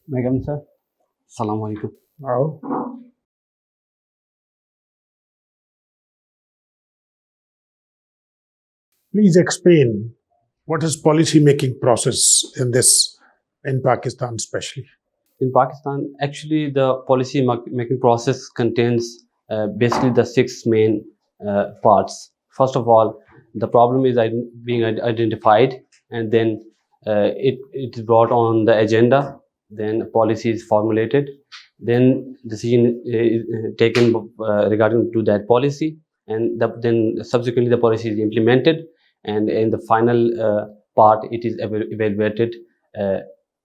Megam sir. Assalamu alaikum. Now, please explain what is policy making process in Pakistan especially. In Pakistan, actually, the making process contains basically the six main parts. First of all, the problem is being identified, and then it is brought on the agenda. Then a policy is formulated. Then decision is taken regarding to that policy, and then subsequently the policy is implemented, and in the final part, it is evaluated.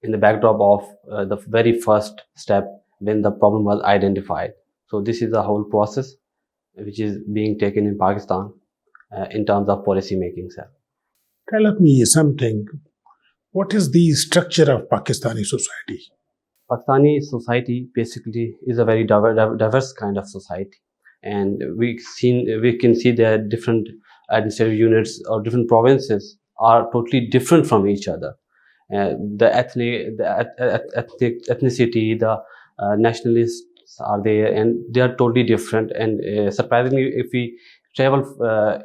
In the backdrop of the very first step when the problem was identified. So this is the whole process which is being taken in Pakistan in terms of policy making, sir. Tell me something. What is the structure of Pakistani society? Pakistani society basically is a very diverse kind of society, and we can see that different administrative units or different provinces are totally different from each other. Ethnicity, the nationalists are there, and they are totally different. And surprisingly, if we travel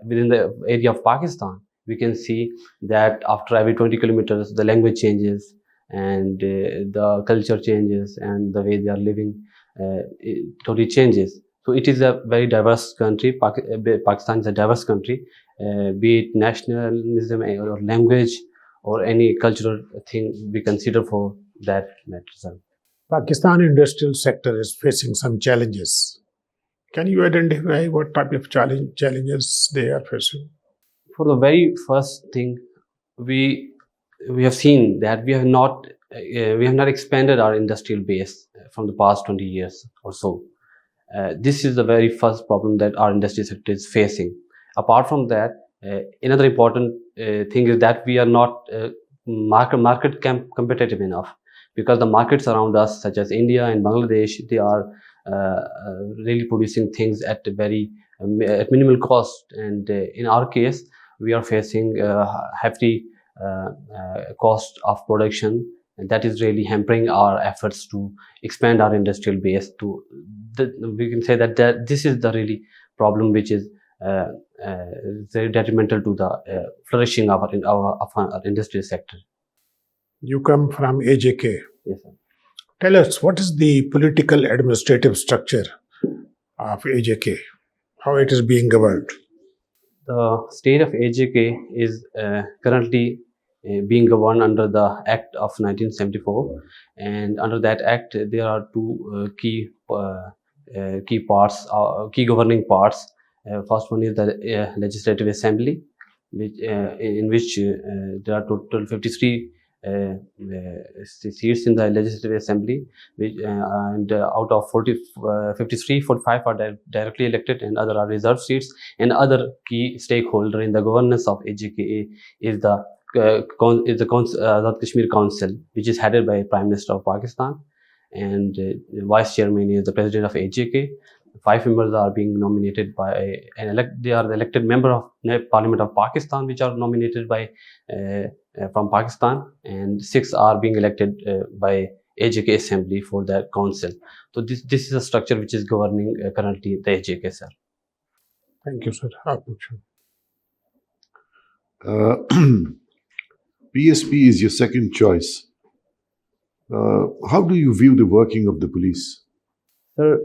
within the area of Pakistan, we can see that after every 20 kilometers, the language changes, and the culture changes, and the way they are living it totally changes. So it is a very diverse country. Pakistan is a diverse country, be it nationalism or language or any cultural thing we consider for that matter. Pakistan industrial sector is facing some challenges. Can you identify what type of challenges they are facing? For the very first thing, we have seen that we have not expanded our industrial base from the past 20 years or so. This is the very first problem that our industry sector is facing. Apart from that, another important thing is that we are not market competitive enough, because the markets around us, such as India and Bangladesh, they are really producing things at a very at minimal cost, and in our case, we are facing hefty cost of production, and that is really hampering our efforts to expand our industrial base. We can say that this is the really problem which is very detrimental to the flourishing of our industrial sector. You come from AJK. Yes, sir. Tell us, what is the political administrative structure of AJK? How it is being governed? The state of AJK is currently being governed under the Act of 1974, and under that Act there are two key governing parts. First one is the Legislative Assembly, in which there are total 53 seats in the Legislative Assembly, and out of 53, 45 are directly elected, and other are reserved seats. And other key stakeholder in the governance of AJKA is the Kashmir Council, which is headed by Prime Minister of Pakistan, and Vice Chairman is the President of AJK. 5 members are being nominated by they are the elected member of Parliament of Pakistan, which are nominated by from Pakistan, and 6 are being elected by AJK Assembly for that council. So this is a structure which is governing currently the AJK, sir. Thank you, sir. PSP is your second choice. How do you view the working of the police? Sir,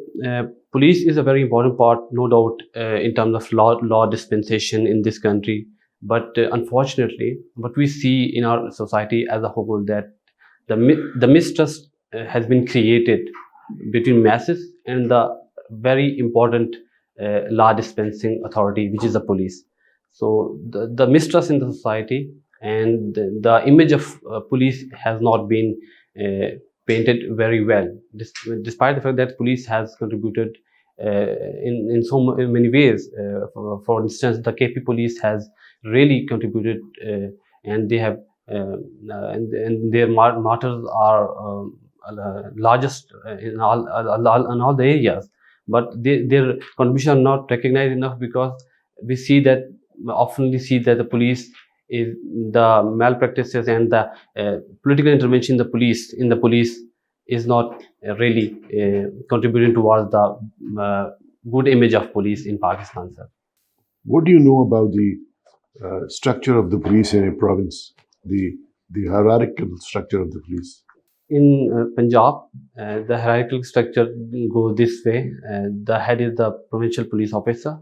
police is a very important part, no doubt, in terms of law dispensation in this country. But unfortunately, what we see in our society as a whole, that the mistrust has been created between masses and the very important law dispensing authority, which is the police. So the mistrust in the society and the image of police has not been painted very well, despite the fact that police has contributed in so many ways. For instance, the KP police has really contributed, and they have and their martyrs are largest in all the areas, but their contribution are not recognized enough, because we often see that the police is the malpractices and the political intervention in the police is not really contributing towards the good image of police in Pakistan, sir. What do you know about the structure of the police in a province? The hierarchical structure of the police. In Punjab, the hierarchical structure goes this way. The head is the provincial police officer,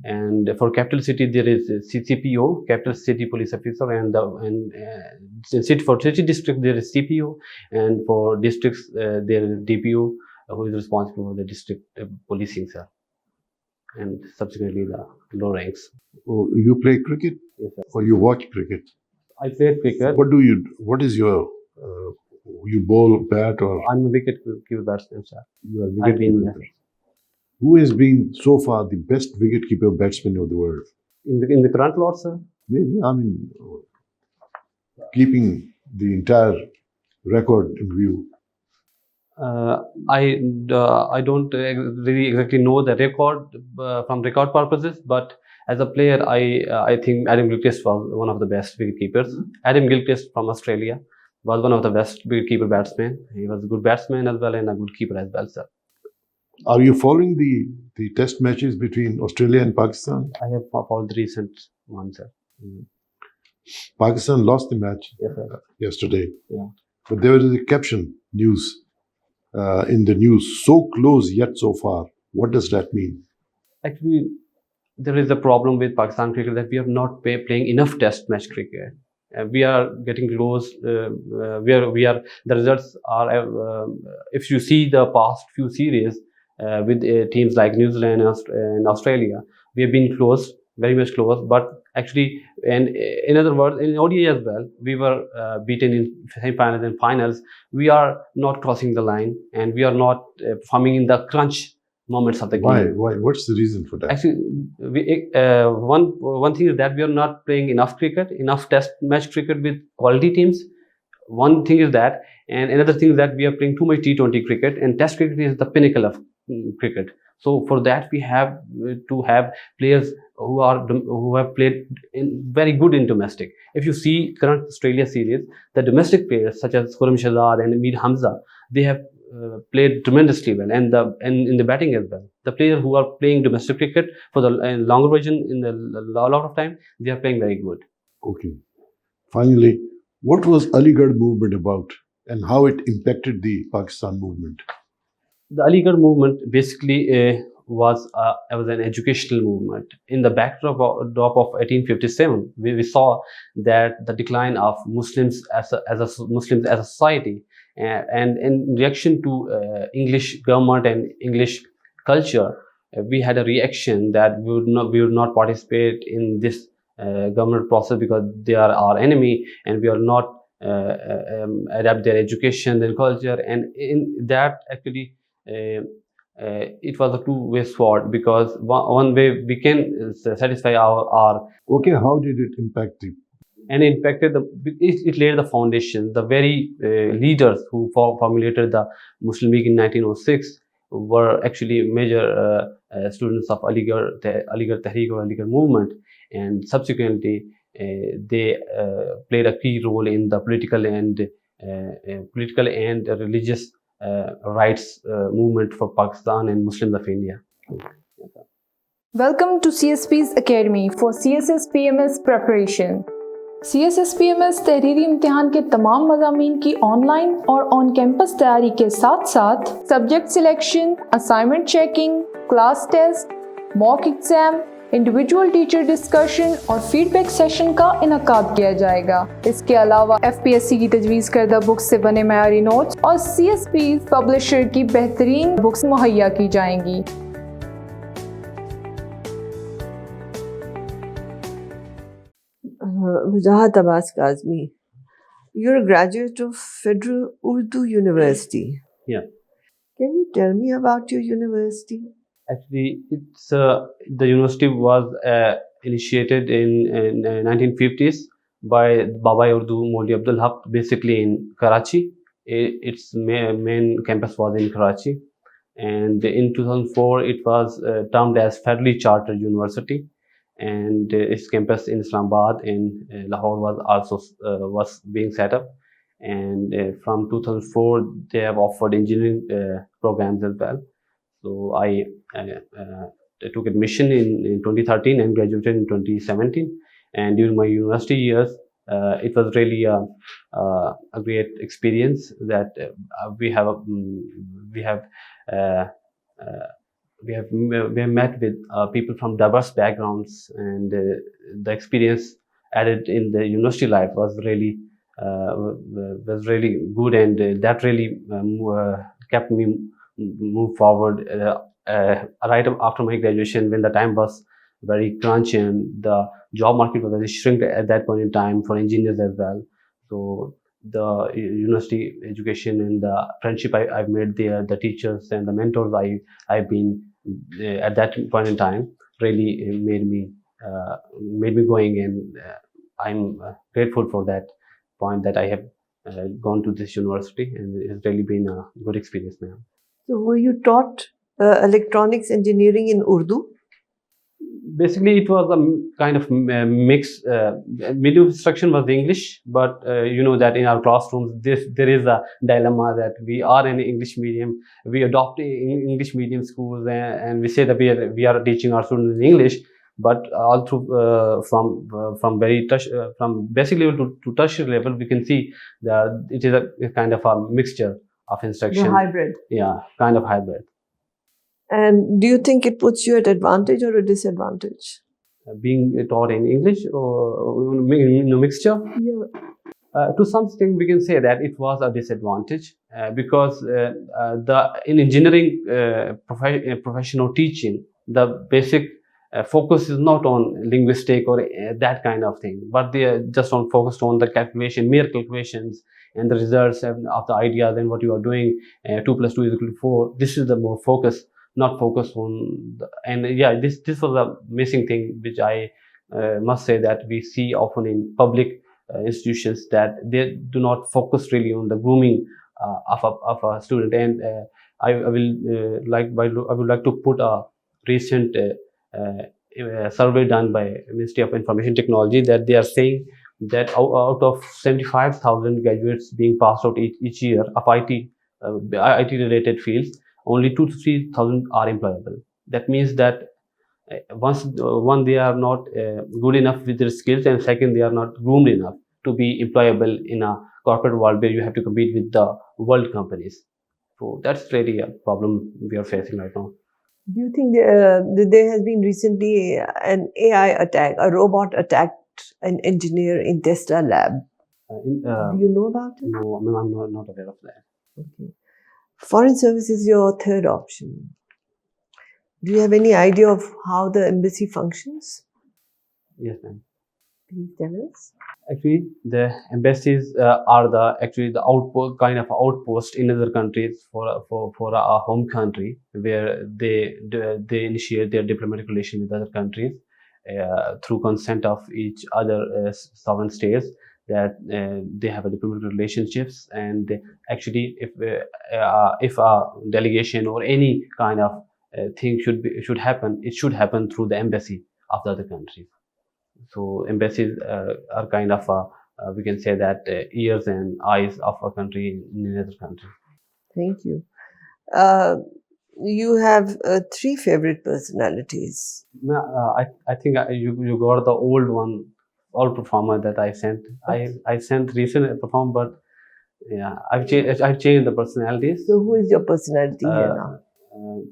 and for capital city there is a CCPO, capital city police officer, and for city district there is CPO, and for districts there is DPO, who is responsible for the district policing, sir, and subsequently the low ranks. Oh, you play cricket Yes, sir. or you watch cricket? I played cricket. What is your, you bowl, bat, or I'm a wicket keeper batsman, sir. you are I've wicket been, keeper? Who has been so far the best wicket-keeper batsman of the world? in the current lot, sir. Maybe, I mean, keeping the entire record in view. I don't really exactly know the record from record purposes, but as a player, I think Adam Gilchrist was one of the best wicketkeepers. Adam Gilchrist from Australia was one of the best wicketkeeper batsmen. He was a good batsman as well and a good keeper as well, sir. Are you following the test matches between Australia and Pakistan? I have followed the recent one, sir. Pakistan lost the match Yes, sir. yesterday. Yeah. But there was a caption news in the news, so close yet so far. What does that mean? Actually, there is a problem with Pakistan cricket that we are not playing enough test match cricket. We are getting close. We are. The results are. If you see the past few series with teams like New Zealand and Australia, we have been close, very much close. But actually, and in other words, in ODI as well, we were beaten in semi-finals and finals. We are not crossing the line, and we are not performing in the crunch moments of the game. Why? What's the reason for that? Actually, one thing is that we are not playing enough cricket, enough test match cricket with quality teams. One thing is that, and another thing is that we are playing too much T20 cricket, and test cricket is the pinnacle of cricket. So for that, we have to have players who have played very good in domestic. If you see current Australia series, the domestic players such as Khurram Shahzad and Amir Hamza, they have played tremendously well, and in the batting as well. The players who are playing domestic cricket for the longer version in the lot of time, they are playing very good. Okay. Finally, what was Aligarh movement about, and how it impacted the Pakistan movement? The Aligarh movement basically was an educational movement. In the backdrop of 1857, we saw that the decline of Muslims as a society, and in reaction to English government and English culture, we had a reaction that we would not participate in this government process because they are our enemy, and we are not adapt their education and culture. And in that, actually, it was a two-way sword, because one way we can satisfy our Okay, how did it impact the? and it impacted it laid the foundation. The very leaders who formulated the Muslim League in 1906 were actually major students of Aligarh Tehreek or Aligarh movement, and subsequently they played a key role in the political and religious rights movement for Pakistan and Muslims of India. Welcome to CSPs Academy for CSS PMS preparation. CSS PMS तहरीरी इम्तिहान के तमाम मज़ामीन की online और on campus तैयारी के साथ साथ subject selection, assignment checking, class test, mock exam, individual teacher discussion और फीडबैक सेशन का इनकाद किया जाएगा। इसके अलावा FPSC की तजवीज़ करदा बुक्स से बने मयारी नोट्स और CSP पब्लिशर की बेहतरीन बुक्स मुहैया की जाएंगी। Wajahat Abbas Kazmi, you're a graduate of Federal Urdu University. Yeah. Can you tell me about your university? Actually, it's the university was initiated in 1950s by Baba Urdu Maulvi Abdul Haq, basically in Karachi. Its main campus was in Karachi, and in 2004 it was termed as federally chartered university, and its campus in Islamabad and Lahore was also was being set up. and from 2004 they have offered engineering programs as well. So I took admission in 2013 and graduated in 2017. And during my university years, it was really a great experience that we have uh, uh, we have met with people from diverse backgrounds, and the experience added in the university life was really good, and that really kept me move forward right after my graduation, when the time was very crunch and the job market was very shrink at that point in time for engineers as well. So the university education and the friendship I've made there, the teachers and the mentors I've been at that point in time really made me going, and I'm grateful for that point that I have gone to this university, and it has really been a good experience now. So were you taught electronics engineering in Urdu? Basically, it was a kind of mix. Medium instruction was English, but you know that in our classrooms, there is a dilemma that we are in English medium. We adopt English medium schools, and we say that we are teaching our students in English, but all through from from basic level to tertiary level, we can see that it is a kind of a mixture of instruction. The hybrid. Yeah, kind of hybrid. And do you think it puts you at advantage or a disadvantage? Being taught in English or in a mixture? Yeah. To some extent, we can say that it was a disadvantage because in engineering professional teaching, the basic focus is not on linguistic or that kind of thing, but they are just focused on the mere calculations and the results of the ideas and what you are doing. 2 + 2 = 4. This is the more focus, not focused on this was a missing thing, which I must say that we see often in public institutions, that they do not focus really on the grooming of a student. And I would like to put a recent survey done by Ministry of Information Technology, that they are saying that out of 75,000 graduates being passed out each year of IT related fields, only 2,000 to 3,000 are employable. That means that one, they are not good enough with their skills, and second, they are not groomed enough to be employable in a corporate world where you have to compete with the world companies. So that's really a problem we are facing right now. Do you think there has been recently an AI attack, a robot attacked an engineer in Tesla lab? Do you know about it? No, I'm not aware of that. Okay. Foreign service is your third option. Do you have any idea of how the embassy functions? Yes, ma'am. Please tell us. Actually, the embassies are the outpost in other countries for our home country, where they initiate their diplomatic relation with other countries through consent of each other sovereign states, that they have a diplomatic relationships. And actually, if a delegation or any kind of thing should happen, it should happen through the embassy of the other country. So embassies are kind of we can say that ears and eyes of a country in another country. Thank you. You have 3 favorite personalities. I think you got the old performer that I sent. I sent recent performer, but yeah, I've changed the personalities. So who is your personality here now?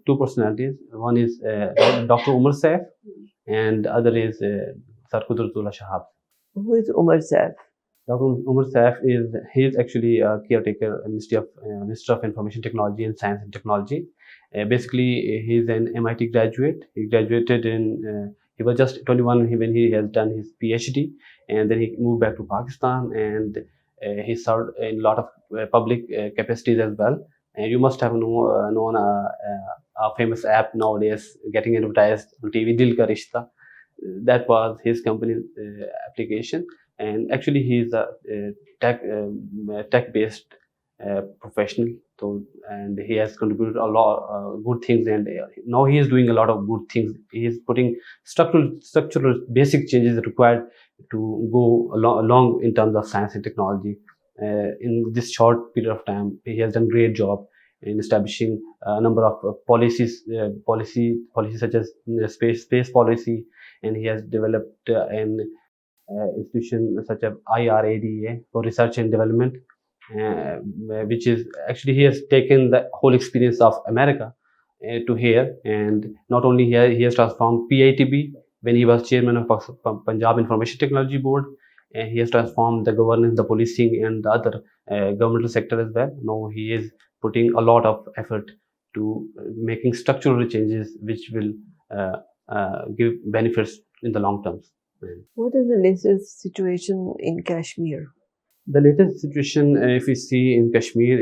2 personalities. One is Dr. Umar Saif, and the other is Sir Qudratullah Shahab. Who is Umar Saif? Dr. Umar Saif is actually a caretaker, Minister of Information Technology and Science and Technology. Basically, he's an MIT graduate. He graduated he was just 21 when he has done his PhD, and then he moved back to Pakistan, and he served in a lot of public capacities as well. And you must have known a famous app nowadays getting advertised on TV, Dil Ka Rishta. That was his company's application. And actually, he is a tech-based professional. So, and he has contributed a lot of good things, and now he is doing a lot of good things. He is putting structural basic changes required to go along in terms of science and technology. in this short period of time, he has done great job in establishing a number of policies such as space policy, and he has developed an institution such as IRADA for research and development, which is actually, he has taken the whole experience of America to here. And not only here, he has transformed PITB when he was chairman of Punjab Information Technology Board, and he has transformed the governance, the policing, and the other governmental sector as well. Now he is putting a lot of effort to making structural changes which will give benefits in the long term. What is the latest situation in Kashmir? The latest situation, if we see in Kashmir,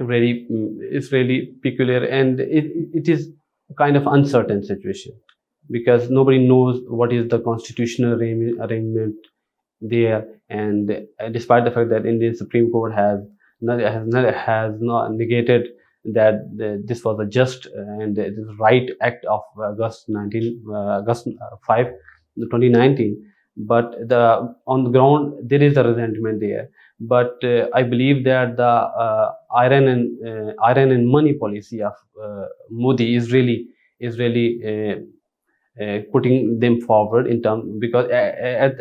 is really peculiar, and it is kind of uncertain situation, because nobody knows what is the constitutional arrangement there. And despite the fact that Indian Supreme Court has not negated that this was a just and right act of August 5, 2019, but on the ground there is a resentment there. But I believe that the iron and money policy of Modi is really putting them forward in terms, because at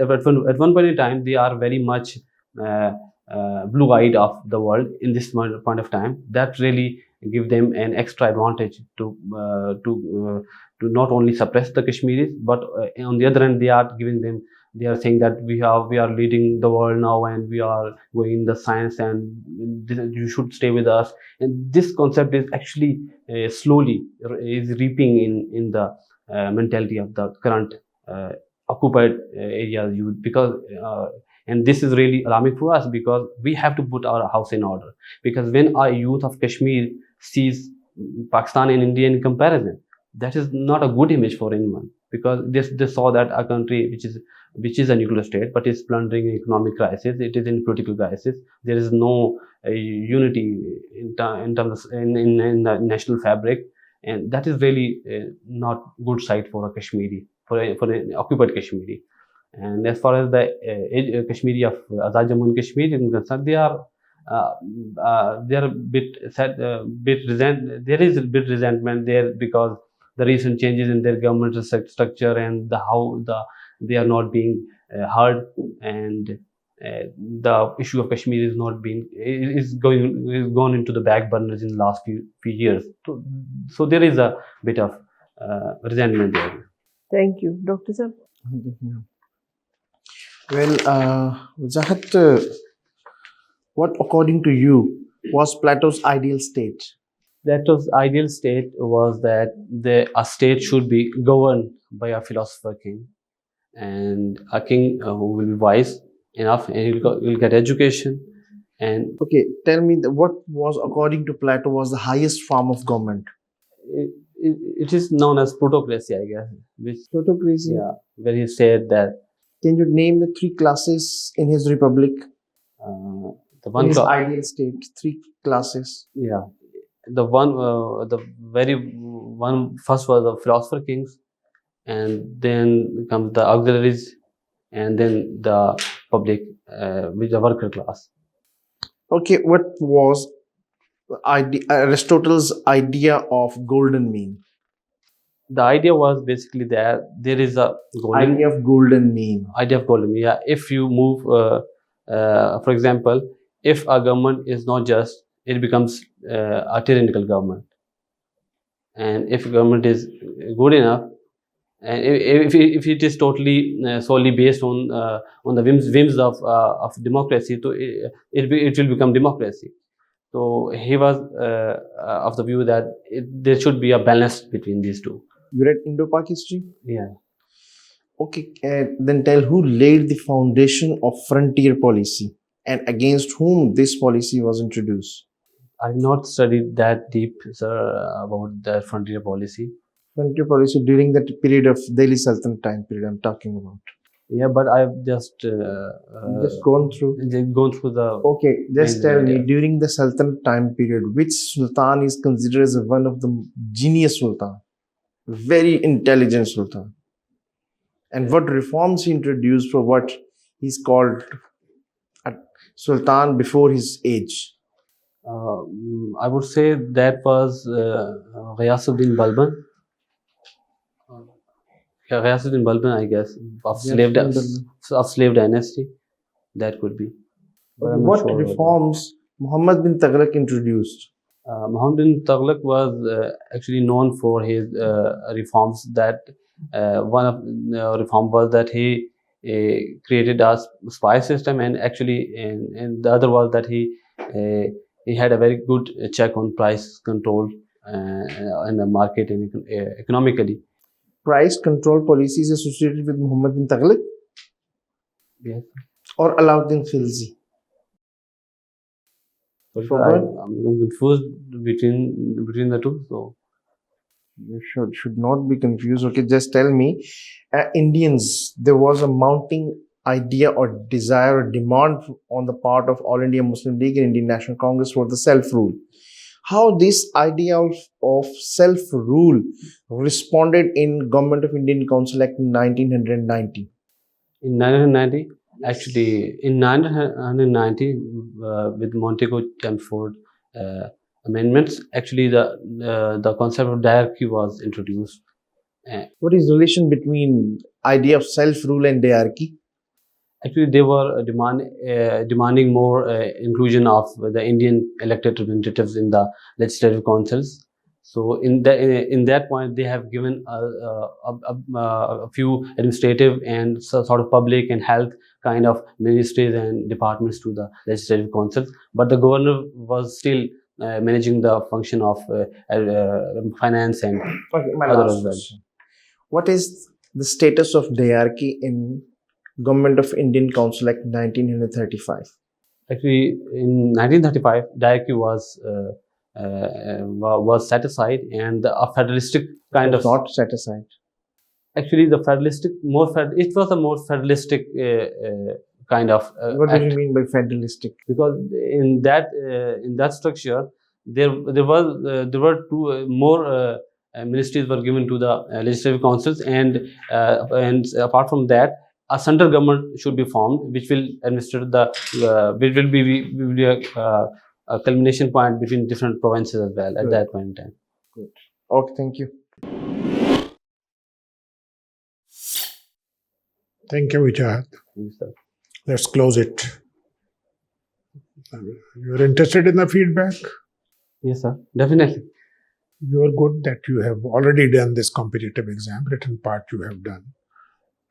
one point in time they are very much blue-eyed of the world in this point of time. That really give them an extra advantage to not only suppress the Kashmiris, but on the other hand they are saying that we are leading the world now, and we are going in the science, and you should stay with us. And this concept is actually slowly is reaping in the mentality of the current occupied areas youth, because and this is really alarming for us, because we have to put our house in order. Because when our youth of Kashmir sees Pakistan and India in comparison, that is not a good image for anyone, because they saw that a country which is a nuclear state but is plundering economic crisis, it is in political crisis, there is no unity in terms of in the national fabric, and that is really not good sight for a Kashmiri, for an occupied Kashmiri. And as far as the Kashmiri of Azad Jammu and Kashmir is concerned, they are a bit sad, there is a bit resentment there, because the recent changes in their governmental structure and they are not being heard, and the issue of Kashmir is gone into the back burners in the last few years. So there is a bit of resentment there. Thank you, Dr. Sir. Well, Wajahat, what according to you was Plato's ideal state? Plato's ideal state was that a state should be governed by a philosopher king, and a king who will be wise enough, and he'll get education. And Okay, tell me what was according to Plato was the highest form of government? it is known as plutocracy, I guess, which Plutocracy. yeah, where he said that Can you name the three classes in his republic? the In one his cla- ideal state, three classes. yeah, the very one first was the philosopher kings, and then comes the auxiliaries, and then the public, with the worker class. Okay, what was Aristotle's idea of golden mean? The idea was basically that there is a golden Idea of golden mean. idea of golden. Yeah, if you move, for example, if a government is not just, it becomes a tyrannical government. And if government is good enough, and if it is totally solely based on the whims of democracy, so it will become democracy. So he was of the view that there should be a balance between these two. You read Indo-Pak history? Yeah. Okay, then tell who laid the foundation of frontier policy and against whom this policy was introduced. I've not studied that deep, sir, about the frontier policy. Frontier policy during that period of Delhi Sultanate time period I'm talking about. Yeah, but I've just Just gone through. gone through the. Okay, just Main tell me, idea. during the Sultanate time period, which Sultan is considered as one of the genius Sultan? Very intelligent Sultan. And what reforms he introduced for what he's called sultan before his age? I would say that was Ghiyasuddin Balban. Ghiyasuddin Balban, I guess, of slave dynasty. That could be. But I'm not What sure about that. reforms Muhammad bin Taghlaq introduced? Muhammad bin Taghlaq was actually known for his reforms. That one of the reform was that he created a spy system, and actually, and the other was that he had a very good check on price control in the market and economically. Price control policies associated with Muhammad bin Taghlaq Yes. or Alauddin Khilji? I'm confused between the two. So You should not be confused. Okay, just tell me, Indians, there was a mounting idea or desire or demand on the part of All India Muslim League and Indian National Congress for the self-rule. How this idea of self-rule responded in Government of Indian Council Act in 1990? in 1990, actually, in 1990, with Montego-Chelmsford amendments, actually the concept of diarchy was introduced. What is the relation between idea of self-rule and diarchy? Actually, they were demanding more inclusion of the Indian elected representatives in the legislative councils. So in that point, they have given a few administrative and sort of public and health kind of ministries and departments to the legislative councils. But the governor was still managing the function of finance and Okay, my other last as well. question. What is the status of diarchy in Government of Indian Council Act 1935? Actually, in 1935, diarchy was set aside, and a federalistic kind of Not set aside. actually the federalistic it was a more federalistic kind of What do act, you mean by federalistic? because in that structure there were two more ministries were given to the legislative councils, and apart from that, a central government should be formed, which will administer the which will be a culmination point between different provinces as well at Good. that point in time. Okay, thank you. Thank you, Wajahat. Yes, sir. Let's close it. You're interested in the feedback? Yes, sir. Definitely. You're good that you have already done this competitive exam, written part you have done.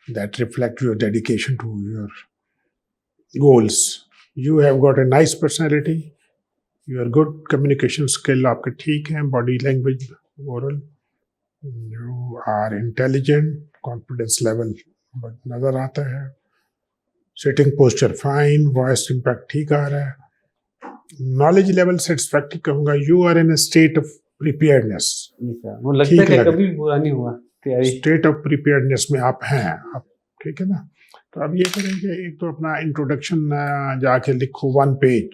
That reflect your dedication to your goals. You have got a nice personality. Your good communication skill आपके ठीक हैं, body language, oral. You are intelligent, confidence level but नजर आता है. Sitting posture fine, voice impact ठीक आ रहा है. Knowledge level satisfactory कहूँगा. You are in a state of preparedness. Yes, sir. वो लगता है ठीक कि लगा. कभी बुरा नहीं हुआ तैयारी. स्टेट ऑफ प्रिपेयर्डनेस में आप हैं आप, ठीक है ना. तो अब ये करेंगे, एक तो अपना इंट्रोडक्शन जाके लिखो 1 पेज.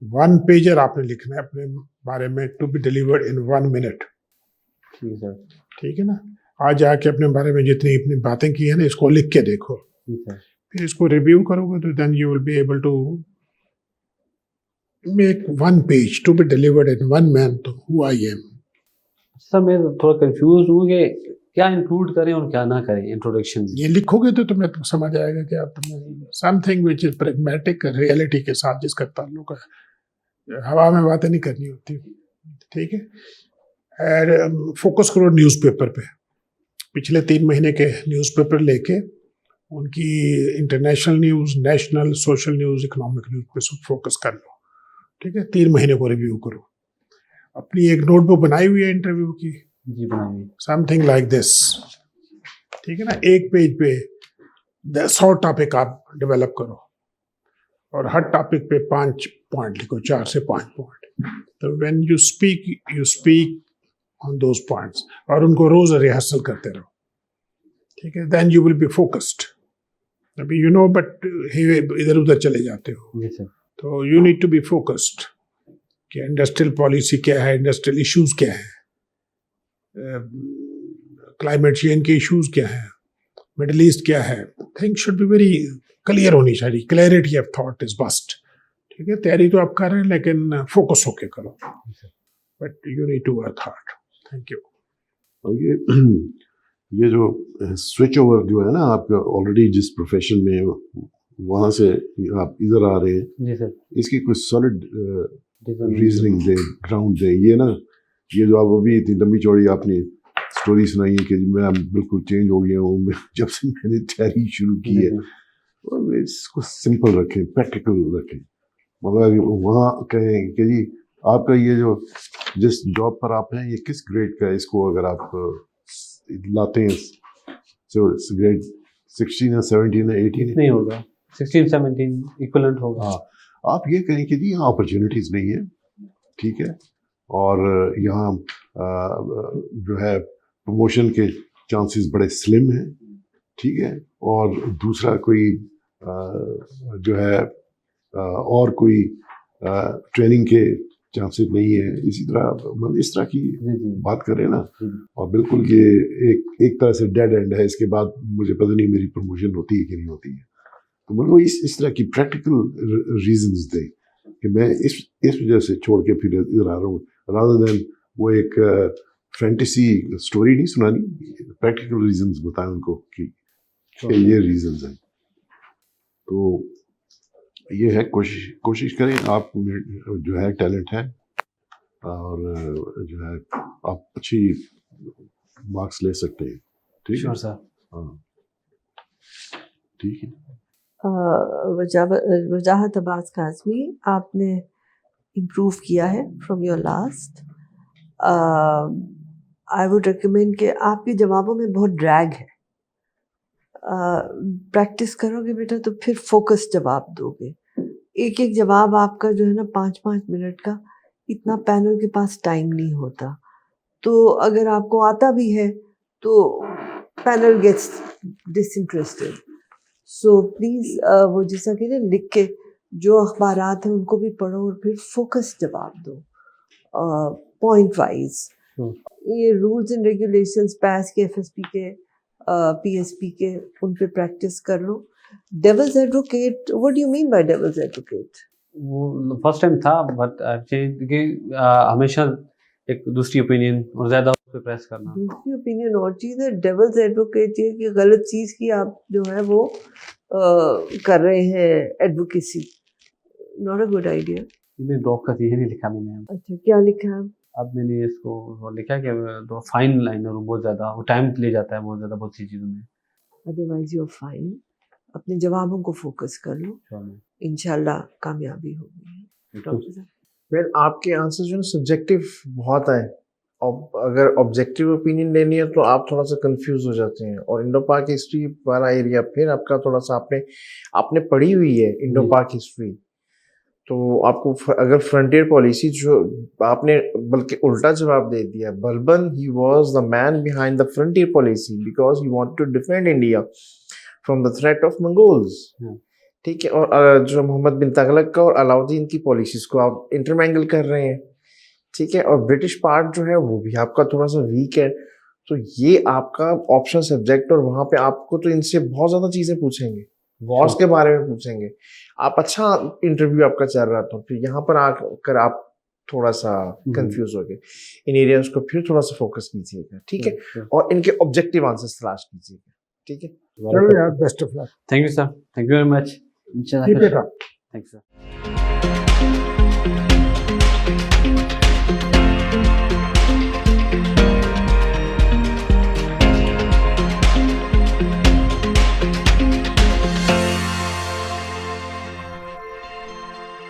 1 पेजर आपने लिखना है अपने बारे में, to be delivered in 1 minute. ठीक है सर. ठीक है ना. आज जाके अपने बारे में जितनी अपनी बातें की है ना, इसको लिख के देखो. ठीक है. फिर इसको रिव्यू करोगे तो then you will be able to make 1 page to be delivered in 1 month. Who I am. Sir मैं थोड़ा कंफ्यूज हूँ कि क्या इंक्लूड करें और क्या ना करें इंट्रोडक्शन में. ये लिखोगे तो तुम्हें तो समझ आएगा कि आप something which is pragmatic, reality के साथ जिसका ताल्लुक है. हवा में बातें नहीं करनी होती. ठीक है. और फोकस करो न्यूज़पेपर पे. पिछले 3 महीने के न्यूज़पेपर लेके उनकी international news, national, social news, economic news पे सब फोकस कर लो. ठीक है. 3 महीने को रिव्यू करो. अपनी एक नोटबुक बनाई हुई है इंटरव्यू की. जी बनाइए. Something like this. ठीक है ना. एक पेज पे 100 टॉपिक आप डेवलप करो और हर टॉपिक पे 5 पॉइंट लिखो, 4 से 5 पॉइंट. तो when you speak on those points और उनको रोज रिहर्सल करते रहो. ठीक है. Then you will be focused. अभी यू नो बट इधर उधर चले जाते हो. जी सर. तो you need to be focused कि इंडस्ट्रियल पॉलिसी क्या है, इंडस्ट्रियल इश्यूज क्या है, क्लाइमेट चेंज के इश्यूज क्या है, मिडिल ईस्ट क्या है. Things should be very clear होनी चाहिए, clarity of thought is must. ठीक है, तैयारी तो आप कर रहे हैं लेकिन फोकस होके करो, but you need to work hard. Thank you. और ये जो स्विच ओवर जो है ना, आपका ऑलरेडी जिस प्रोफेशन में वहाँ से आप इधर आ रहे हैं, जी सर, इसकी कोई सॉलिड रीजनिंग दे, ग्राउंड दे। ये ना, ये जो आप अभी इतनी लंबी चौड़ी आपने स्टोरी सुनाई है कि मैं बिल्कुल चेंज हो गया हूँ जब से मैंने तैयारी शुरू की है, और इसको सिंपल रखें, प्रैक्टिकल रखें। मतलब वहाँ कहें कि जी आपका ये जो जिस जॉब पर आप हैं ये किस ग्रेड का है, इसको अगर आप लाते हैं ग्रेड 16 या 17 या 18 नहीं होगा, 16-17 इक्विवेलेंट होगा। हाँ, आप ये कहें कि जी यहाँ अपॉर्चुनिटीज़ नहीं है, ठीक है, और यहाँ जो है प्रमोशन के चांसेस बड़े स्लिम हैं, ठीक है, और दूसरा कोई जो है और कोई ट्रेनिंग के चांसेस नहीं है। इसी तरह मतलब इस तरह की बात करें ना, और बिल्कुल ये एक तरह से डेड एंड है, इसके बाद मुझे पता नहीं मेरी प्रमोशन होती है कि नहीं होती है। तो मतलब इस तरह की प्रैक्टिकल रीजंस दे कि मैं इस वजह से छोड़ के फिर इधर आ रहा हूँ, रादर देन वो एक फैंटेसी स्टोरी नहीं सुनानी, प्रैक्टिकल रीजंस बताएं उनको कि ये रीजंस हैं। तो ये है, कोशिश करें, आप में जो है टैलेंट है, और जो है आप अच्छी मार्क्स ले सकते हैं, ठीक है सर। हाँ, ठीक है। वजाहत अब्बास काज़मी, आपने इम्प्रूव किया है from your last. I would recommend कि आपके जवाबों में बहुत ड्रैग है। प्रैक्टिस करोगे बेटा तो फिर फोकस जवाब दोगे। एक एक जवाब आपका जो है ना 5-5 मिनट का, इतना पैनल के पास टाइम नहीं होता। तो अगर आपको आता भी है तो panel gets disinterested. So please वो जैसा कि ना लिख के जो अखबारात हैं उनको भी पढ़ो और फिर फोकस जवाब दो, पॉइंट वाइज। ये रूल्स एंड रेगुलेशंस पास के, FSP के, PSP के, उन पे प्रैक्टिस कर लो। Devil's advocate, what do you mean by devil's advocate? वो फर्स्ट टाइम था, बट हमेशा एक दूसरी ओपिनियन और ज़्यादा उस पे प्रेस करना। दूसरी ओपिनियन और चीज़ है, डेविल्स एडवोकेट ये कि गलत चीज़ की आप जो है वो कर रहे हैं advocacy. Not a good idea. मैंने ड्रॉप कर दिया, नहीं लिखा मैंने। अच्छा, क्या लिखा है? अब मैंने इसको लिखा कि तो फाइन लाइनर हूँ बहुत ज़्यादा, वो टाइम ले जाता है बहुत ज़्यादा बहुत सी चीज़ों में। Otherwise you are fine. अपने जवाबों को फोकस कर लो, इंशाल्लाह कामयाबी होगी। वेल, आपके आंसर जो है सब्जेक्टिव बहुत है, और अगर ऑब्जेक्टिव ओपिनियन लेनी है तो आप थोड़ा सा कंफ्यूज हो जाते हैं। और इंडो पाक हिस्ट्री वाला एरिया फिर आपका थोड़ा सा आपने पढ़ी हुई है इंडो पाक हिस्ट्री, तो आपको अगर फ्रंटियर पॉलिसी जो आपने बल्कि उल्टा जवाब दे दिया। Balban he was the man behind the frontier policy because he wanted to defend India from the threat of Mongols, ठीक है। और जो मोहम्मद बिन तुगलक का और अलाउद्दीन की पॉलिसीज को आप इंटरमैंगल कर रहे हैं, ठीक है। और ब्रिटिश पार्ट जो है वो भी आपका थोड़ा सा वीक है। तो ये आपका ऑप्शन सब्जेक्ट, और वहां पे आपको तो इनसे बहुत ज्यादा चीजें पूछेंगे, वॉर्स के बारे में पूछेंगे। आप अच्छा इंटरव्यू आपका चल रहा था, फिर यहाँ पर आकर आप थोड़ा सा कंफ्यूज हो गए। इन एरियाज को फिर थोड़ा सा फोकस कीजिएगा, ठीक है, और इनके ऑब्जेक्टिव आंसर्स तलाश कीजिएगा, ठीक है। चलो यार, best of luck. Thank you sir, thank you very much. Keep it up. Thanks sir.